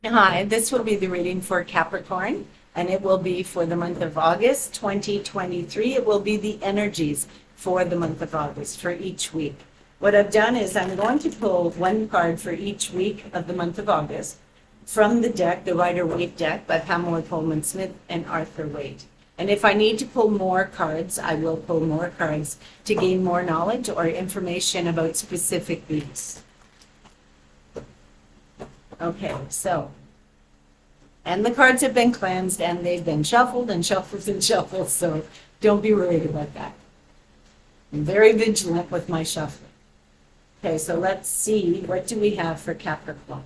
Hi, this will be the reading for Capricorn, and it will be for the month of August 2023. It will be the energies for the month of August for each week. What I've done is I'm going to pull one card for each week of the month of August from the deck, the Rider-Waite deck by Pamela Coleman-Smith and Arthur Waite. And if I need to pull more cards, I will pull more cards to gain more knowledge or information about specific weeks. Okay, so, and the cards have been cleansed and they've been shuffled and shuffled and shuffled, so don't be worried about that. I'm very vigilant with my shuffling. Okay, so let's see, what do we have for Capricorn?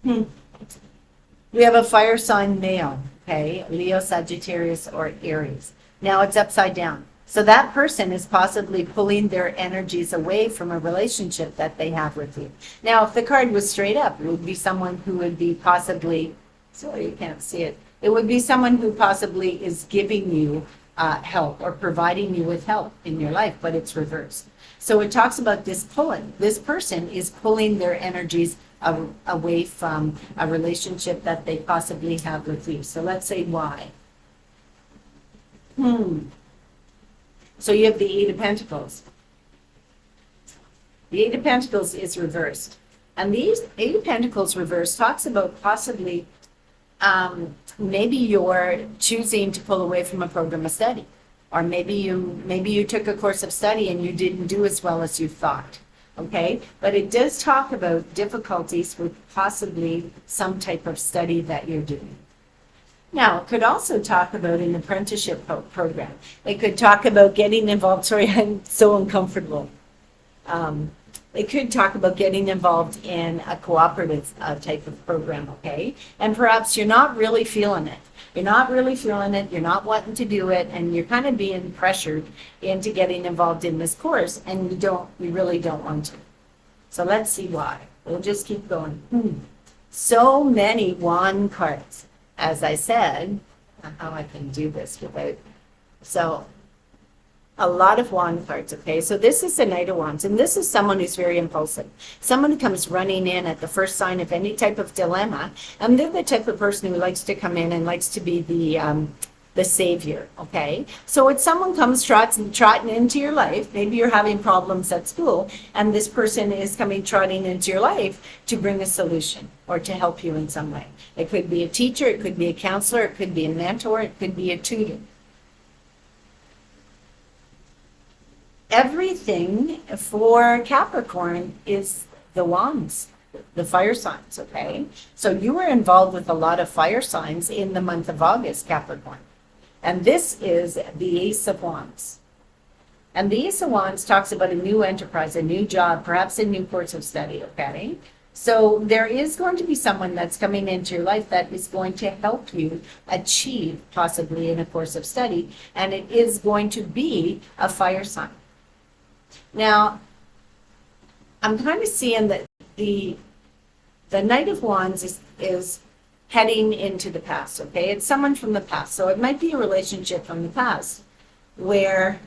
We have a fire sign male, okay, Leo, Sagittarius, or Aries. Now it's upside down. So that person is possibly pulling their energies away from a relationship that they have with you. Now, if the card was straight up, it would be someone who would be possibly, sorry, you can't see it. It would be someone who possibly is giving you help or providing you with help in your life, but it's reversed. So it talks about this pulling. This person is pulling their energies away from a relationship that they possibly have with you. So let's say why. So you have the Eight of Pentacles. The Eight of Pentacles is reversed. And the Eight of Pentacles reversed talks about possibly maybe you're choosing to pull away from a program of study. Or maybe you took a course of study and you didn't do as well as you thought. Okay? But it does talk about difficulties with possibly some type of study that you're doing. Now, it could also talk about an apprenticeship program. It could talk about getting involved. Sorry, I'm so uncomfortable. It could talk about getting involved in a cooperative type of program, okay? And perhaps you're not really feeling it. You're not really feeling it. You're not wanting to do it, and you're kind of being pressured into getting involved in this course, and you really don't want to. So let's see why. We'll just keep going. So many wand cards. As I said, how I can do this without, so a lot of wand cards, okay? So this is the Knight of Wands, and this is someone who's very impulsive. Someone who comes running in at the first sign of any type of dilemma, and they're the type of person who likes to come in and likes to be the savior, okay? So when someone comes trotting into your life, maybe you're having problems at school, and this person is coming trotting into your life to bring a solution or to help you in some way. It could be a teacher, it could be a counselor, it could be a mentor, it could be a tutor. Everything for Capricorn is the wands, the fire signs, okay? So you were involved with a lot of fire signs in the month of August, Capricorn. And this is the Ace of Wands. And the Ace of Wands talks about a new enterprise, a new job, perhaps a new course of study, okay? So there is going to be someone that's coming into your life that is going to help you achieve possibly in a course of study, and it is going to be a fire sign. Now, I'm kind of seeing that the Knight of Wands is heading into the past, okay? It's someone from the past. So it might be a relationship from the past where,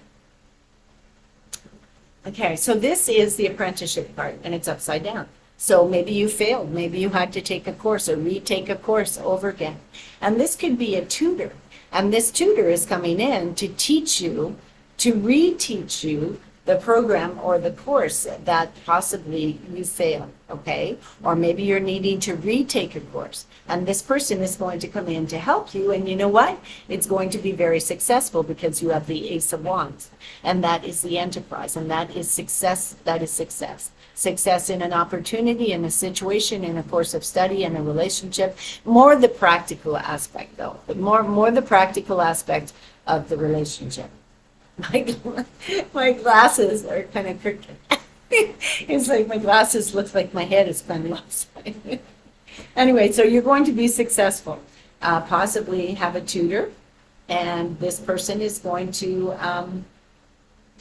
okay, so this is the apprenticeship part, and it's upside down. So maybe you failed. Maybe you had to take a course or retake a course over again. And this could be a tutor. And this tutor is coming in to teach you, to reteach you the program or the course that possibly you failed, okay? Or maybe you're needing to retake a course, and this person is going to come in to help you, and you know what? It's going to be very successful because you have the Ace of Wands, and that is the enterprise, and that is success. That is success. Success in an opportunity, in a situation, in a course of study, in a relationship. More the practical aspect, though. More the practical aspect of the relationship. My glasses are kind of crooked. It's like my glasses look like my head is kind of lopsided. Anyway, so you're going to be successful. Possibly have a tutor, and this person is going to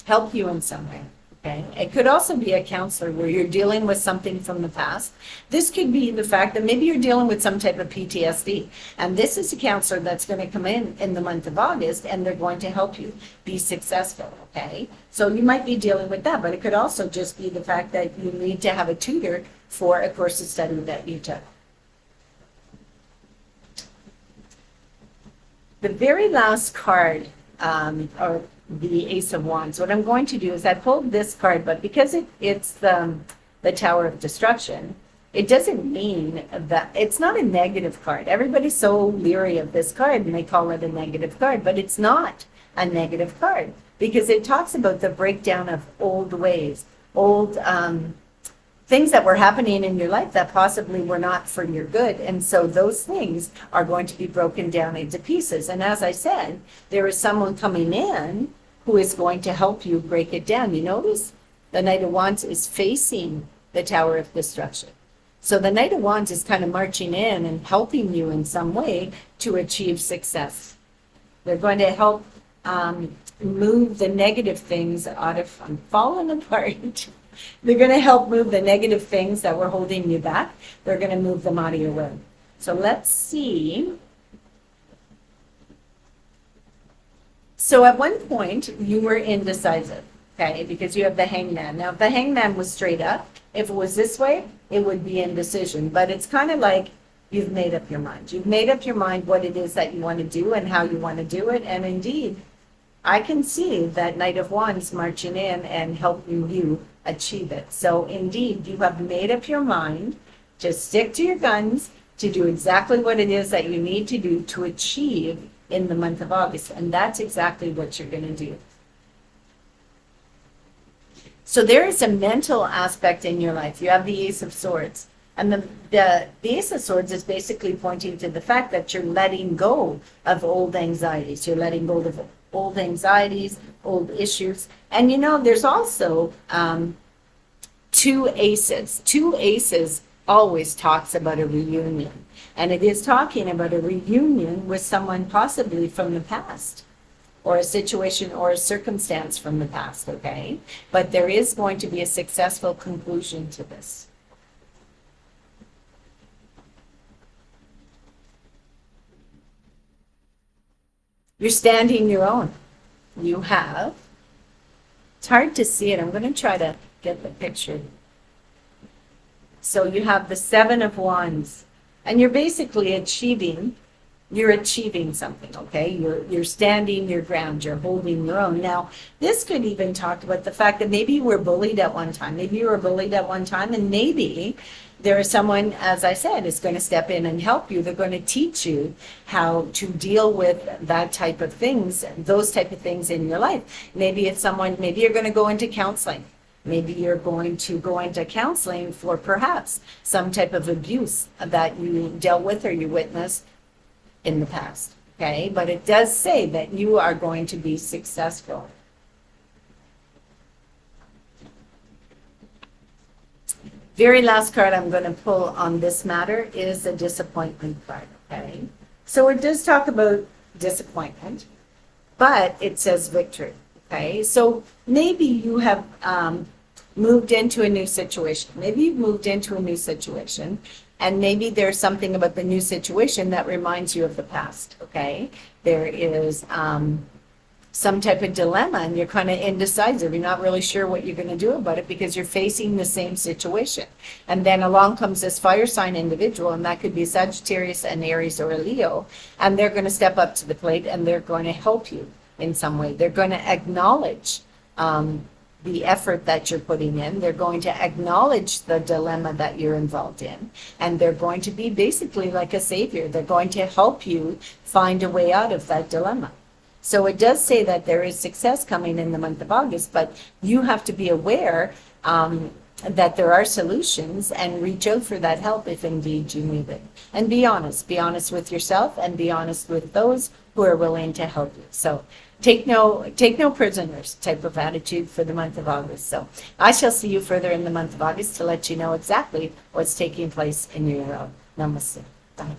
help you in some way. Okay. It could also be a counselor where you're dealing with something from the past. This could be the fact that maybe you're dealing with some type of PTSD. And this is a counselor that's going to come in the month of August, and they're going to help you be successful. Okay. So you might be dealing with that, but it could also just be the fact that you need to have a tutor for a course of study that you took. The very last card, or the Ace of Wands, what I'm going to do is I pulled this card, but because it's the Tower of Destruction, it doesn't mean that it's not a negative card. Everybody's so leery of this card and they call it a negative card, but it's not a negative card because it talks about the breakdown of old ways, old things that were happening in your life that possibly were not for your good. And so those things are going to be broken down into pieces. And as I said, there is someone coming in who is going to help you break it down. You notice the Knight of Wands is facing the Tower of Destruction. So the Knight of Wands is kind of marching in and helping you in some way to achieve success. They're going to help move the negative things out of, I'm falling apart. They're going to help move the negative things that were holding you back. They're going to move them out of your way. So let's see. So at one point, you were indecisive, okay, because you have the Hangman. Now, if the Hangman was straight up, if it was this way, it would be indecision. But it's kind of like you've made up your mind. You've made up your mind what it is that you want to do and how you want to do it. And indeed, I can see that Knight of Wands marching in and helping you achieve it. So indeed, you have made up your mind to stick to your guns, to do exactly what it is that you need to do to achieve in the month of August. And that's exactly what you're going to do. So there is a mental aspect in your life. You have the Ace of Swords. And the Ace of Swords is basically pointing to the fact that you're letting go of old anxieties. You're letting go of old anxieties, old issues. And you know, there's also two aces. Two aces always talks about a reunion. And it is talking about a reunion with someone possibly from the past, or a situation or a circumstance from the past, okay? But there is going to be a successful conclusion to this. You're standing your own. You have, it's hard to see it. I'm going to try to get the picture. So you have the Seven of Wands, and you're basically achieving something, okay? You're standing your ground, you're holding your own. Now, this could even talk about the fact that maybe you were bullied at one time. Maybe you were bullied at one time, and maybe there is someone, as I said, is going to step in and help you. They're going to teach you how to deal with that type of things, those type of things in your life. Maybe it's someone, maybe you're going to go into counseling. Maybe you're going to go into counseling for perhaps some type of abuse that you dealt with or you witnessed in the past, okay? But it does say that you are going to be successful. Very last card I'm going to pull on this matter is the disappointment card, okay? So it does talk about disappointment, but it says victory, okay? So maybe you have moved into a new situation. Maybe you've moved into a new situation, and maybe there's something about the new situation that reminds you of the past, okay? There is some type of dilemma, and you're kind of indecisive. You're not really sure what you're going to do about it because you're facing the same situation. And then along comes this fire sign individual, and that could be Sagittarius, an Aries, or a Leo, and they're going to step up to the plate and they're going to help you in some way. They're going to acknowledge the effort that you're putting in. They're going to acknowledge the dilemma that you're involved in, and they're going to be basically like a savior. They're going to help you find a way out of that dilemma. So it does say that there is success coming in the month of August, but you have to be aware that there are solutions and reach out for that help if indeed you need it. And be honest with yourself and be honest with those who are willing to help you. So take no prisoners type of attitude for the month of August. So I shall see you further in the month of August to let you know exactly what's taking place in your world. Namaste. Bye.